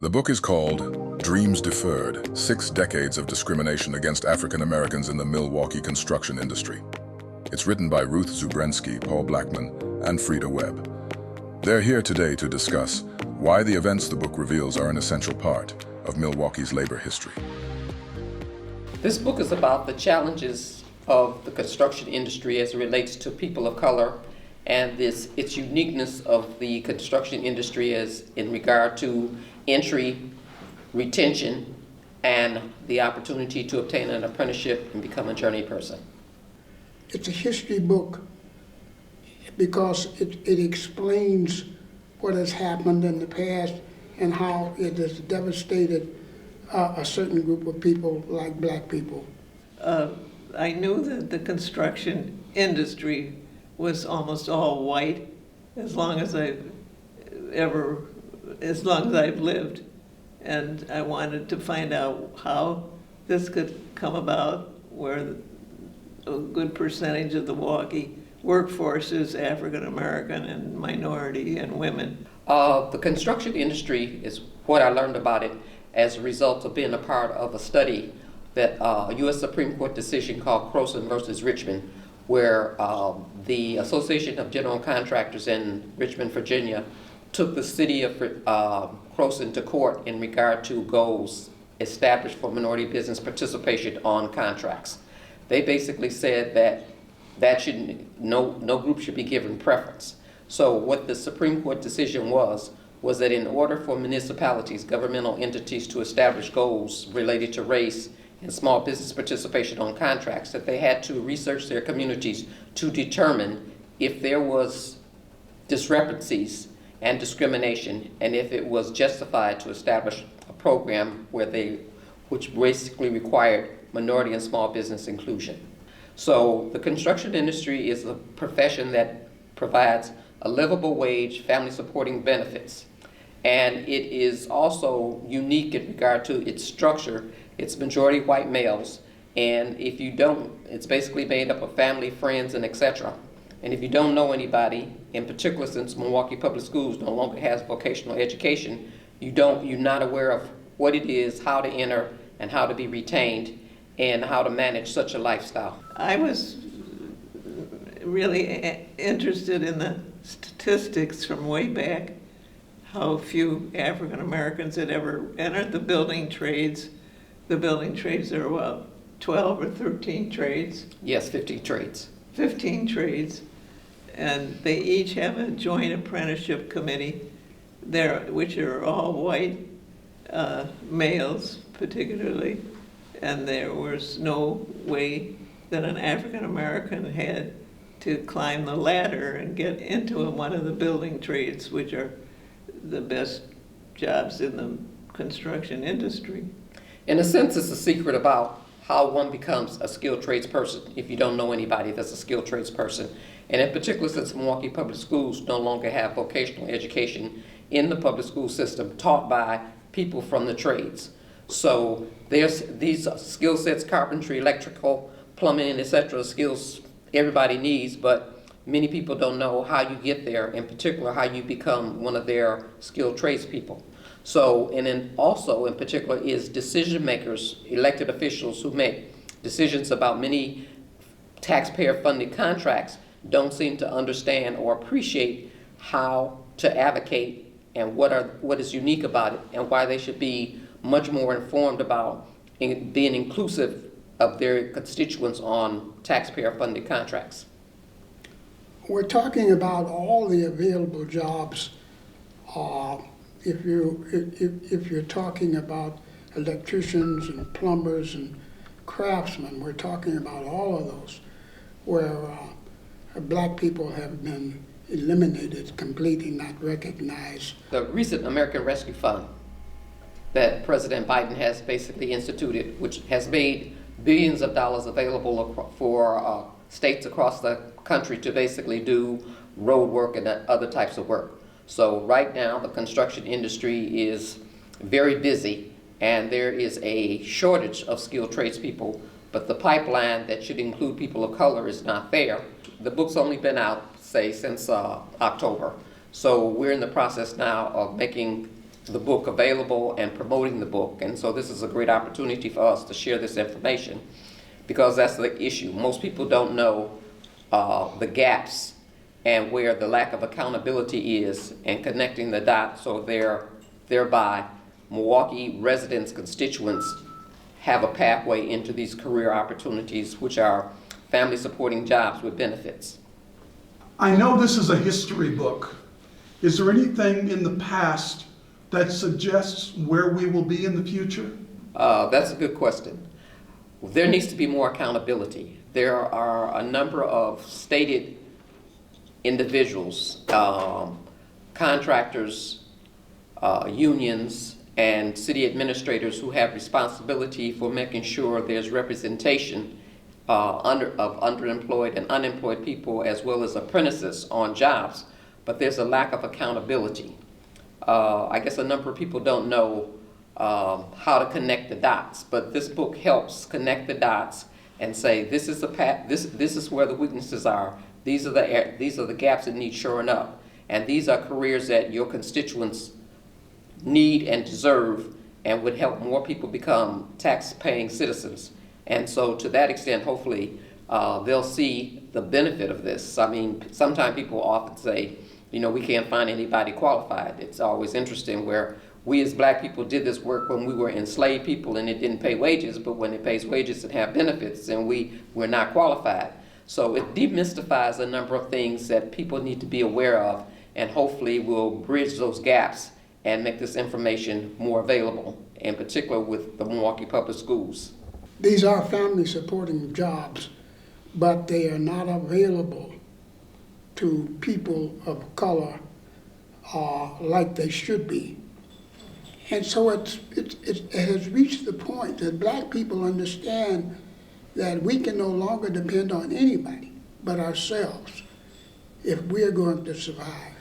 The book is called Dreams Deferred: 6 Decades of Discrimination Against African Americans in the Milwaukee Construction Industry. It's written by Ruth Zubrensky, Paul Blackman, and Freida Webb. They're here today to discuss why the events the book reveals are an essential part of Milwaukee's labor history. This book is about the challenges of the construction industry as it relates to people of color and its uniqueness of the construction industry as in regard to entry, retention, and the opportunity to obtain an apprenticeship and become a journey person. It's a history book because it explains what has happened in the past and how it has devastated a certain group of people like black people. I knew that the construction industry was almost all white as long as I've lived, and I wanted to find out how this could come about, where a good percentage of the Milwaukee workforce is African American and minority and women. The construction industry is what I learned about it as a result of being a part of a study that a U.S. Supreme Court decision called Croson versus Richmond, where the Association of General Contractors in Richmond, Virginia, took the city of Croson to court in regard to goals established for minority business participation on contracts. They basically said that no group should be given preference. So what the Supreme Court decision was that in order for municipalities, governmental entities, to establish goals related to race and small business participation on contracts, that they had to research their communities to determine if there was discrepancies and discrimination, and if it was justified to establish a program which basically required minority and small business inclusion. So the construction industry is a profession that provides a livable wage, family supporting benefits, and it is also unique in regard to its structure. It's majority white males, and if you don't, it's basically made up of family, friends, and etc. And if you don't know anybody, in particular since Milwaukee Public Schools no longer has vocational education, you're not aware of what it is, how to enter, and how to be retained, and how to manage such a lifestyle. I was really interested in the statistics from way back, how few African Americans had ever entered the building trades. The building trades are about 12 or 13 trades. Yes, 15 trades. 15 trades. And they each have a joint apprenticeship committee there, which are all white males particularly, and there was no way that an African American had to climb the ladder and get into one of the building trades, which are the best jobs in the construction industry. In a sense, it's a secret about how one becomes a skilled tradesperson if you don't know anybody that's a skilled tradesperson. And in particular, since Milwaukee Public Schools no longer have vocational education in the public school system taught by people from the trades. So there's these skill sets: carpentry, electrical, plumbing, etc. skills everybody needs, but many people don't know how you get there, in particular how you become one of their skilled tradespeople. So, and then also in particular is decision makers, elected officials who make decisions about many taxpayer funded contracts don't seem to understand or appreciate how to advocate and what is unique about it, and why they should be much more informed about being inclusive of their constituents on taxpayer funded contracts. We're talking about all the available jobs. If you're talking about electricians and plumbers and craftsmen, we're talking about all of those where black people have been eliminated, completely not recognized. The recent American Rescue Fund that President Biden has basically instituted, which has made billions of dollars available for states across the country to basically do road work and other types of work. So right now the construction industry is very busy, and there is a shortage of skilled tradespeople, but the pipeline that should include people of color is not there. The book's only been out, say, since October. So we're in the process now of making the book available and promoting the book. And so this is a great opportunity for us to share this information, because that's the issue. Most people don't know the gaps and where the lack of accountability is, and connecting the dots, so thereby Milwaukee residents, constituents have a pathway into these career opportunities, which are family supporting jobs with benefits. I know this is a history book. Is there anything in the past that suggests where we will be in the future? That's a good question. There needs to be more accountability. There are a number of stated individuals, contractors, unions, and city administrators who have responsibility for making sure there's representation of underemployed and unemployed people, as well as apprentices on jobs, but there's a lack of accountability. I guess a number of people don't know how to connect the dots, but this book helps connect the dots and say, this is the path, this is where the weaknesses are, these are the gaps that need shoring up, and these are careers that your constituents need and deserve, and would help more people become tax-paying citizens. And so to that extent, hopefully, they'll see the benefit of this. I mean, sometimes people often say, you know, we can't find anybody qualified. It's always interesting where we as black people did this work when we were enslaved people and it didn't pay wages, but when it pays wages and have benefits, and we're not qualified. So it demystifies a number of things that people need to be aware of, and hopefully will bridge those gaps and make this information more available, in particular with the Milwaukee Public Schools. These are family supporting jobs, but they are not available to people of color like they should be. And so it has reached the point that black people understand that we can no longer depend on anybody but ourselves if we're going to survive.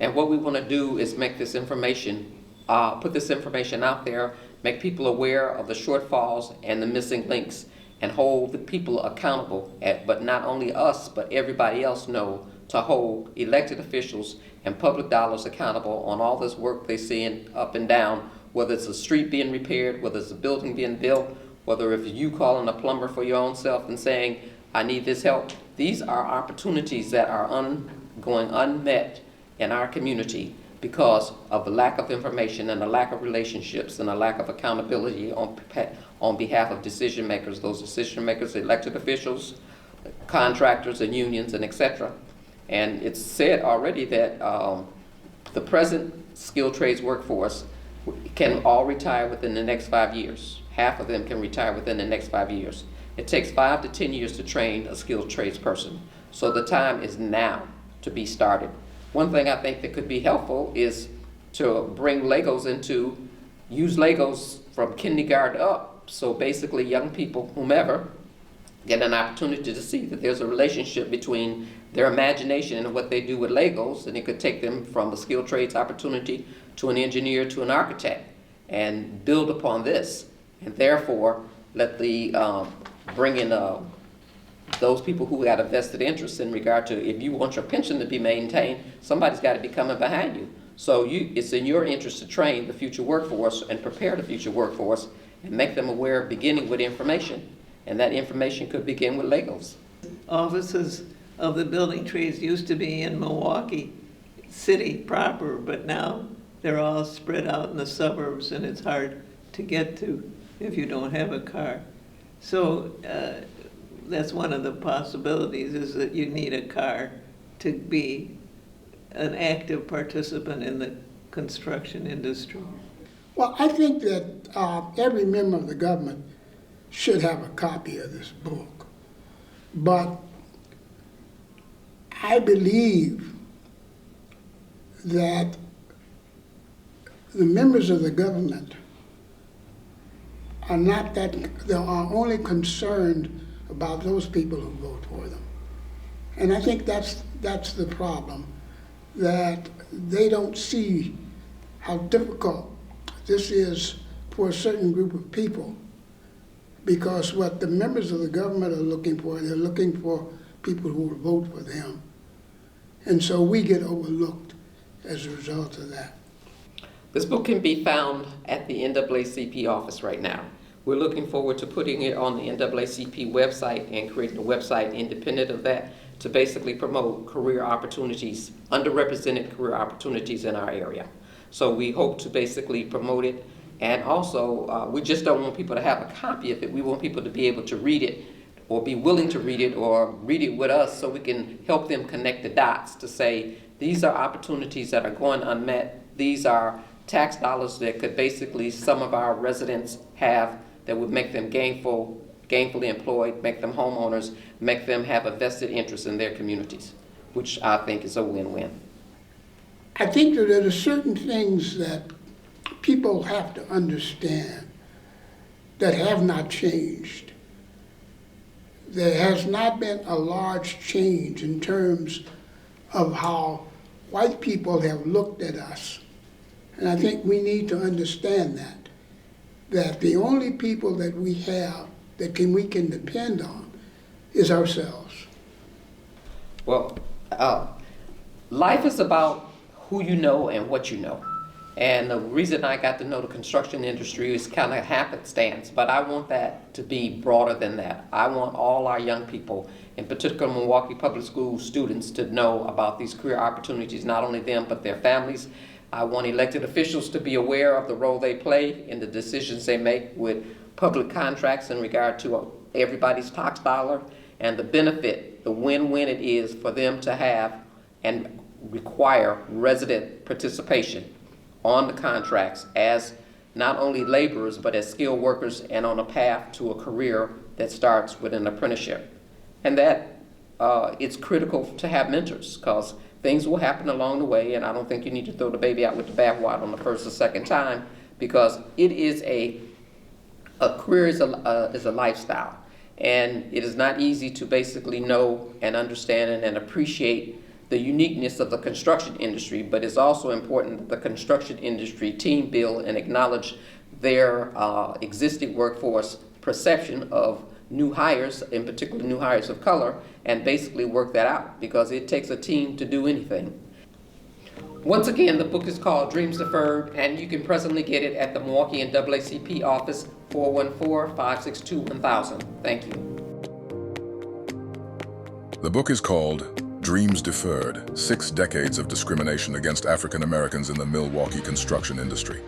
And what we want to do is make this information, put this information out there, make people aware of the shortfalls and the missing links, and hold the people accountable, but not only us, but everybody else know to hold elected officials and public dollars accountable on all this work they see up and down, whether it's a street being repaired, whether it's a building being built, whether if you calling a plumber for your own self and saying, I need this help. These are opportunities that are going unmet in our community because of the lack of information and the lack of relationships and the lack of accountability on behalf of decision makers, those decision makers, elected officials, contractors and unions, and etc. And it's said already that the present skilled trades workforce can all retire within the next 5 years. Half of them can retire within the next 5 years. It takes 5 to 10 years to train a skilled trades person. So the time is now to be started. One thing I think that could be helpful is to bring use Legos from kindergarten up. So basically young people, whomever, get an opportunity to see that there's a relationship between their imagination and what they do with Legos, and it could take them from a skilled trades opportunity to an engineer to an architect, and build upon this, and therefore let the bring in those people who got a vested interest in regard to, if you want your pension to be maintained, somebody's got to be coming behind you. So it's in your interest to train the future workforce and prepare the future workforce and make them aware, beginning with information. And that information could begin with Legos. Offices of the building trades used to be in Milwaukee City proper, but now they're all spread out in the suburbs, and it's hard to get to if you don't have a car. So that's one of the possibilities, is that you need a car to be an active participant in the construction industry. Well, I think that every member of the government should have a copy of this book. But I believe that the members of the government they are only concerned about those people who vote for them. And I think that's the problem, that they don't see how difficult this is for a certain group of people, because what the members of the government are looking for, they're looking for people who will vote for them. And so we get overlooked as a result of that. This book can be found at the NAACP office right now. We're looking forward to putting it on the NAACP website and creating a website independent of that to basically promote career opportunities, underrepresented career opportunities in our area. So we hope to basically promote it, and also we just don't want people to have a copy of it. We want people to be able to read it or be willing to read it or read it with us so we can help them connect the dots to say these are opportunities that are going unmet. These are tax dollars that could basically some of our residents have that would make them gainfully employed, make them homeowners, make them have a vested interest in their communities, which I think is a win-win. I think that there are certain things that people have to understand that have not changed. There has not been a large change in terms of how white people have looked at us. And I think we need to understand that the only people that we have that we can depend on is ourselves. Well, life is about who you know and what you know. And the reason I got to know the construction industry is kind of happenstance, but I want that to be broader than that. I want all our young people, in particular Milwaukee Public School students, to know about these career opportunities, not only them, but their families. I want elected officials to be aware of the role they play in the decisions they make with public contracts in regard to everybody's tax dollar and the benefit, the win-win it is for them to have and require resident participation on the contracts as not only laborers but as skilled workers and on a path to a career that starts with an apprenticeship. And that it's critical to have mentors because things will happen along the way, and I don't think you need to throw the baby out with the bathwater on the first or second time, because it is a career is a lifestyle, and it is not easy to basically know and understand and appreciate the uniqueness of the construction industry, but it's also important that the construction industry team build and acknowledge their existing workforce perception of new hires, in particular new hires of color, and basically work that out because it takes a team to do anything. Once again, the book is called Dreams Deferred, and you can presently get it at the Milwaukee NAACP office, 414-562-1000. Thank you. The book is called Dreams Deferred: 6 Decades of Discrimination Against African Americans in the Milwaukee Construction Industry.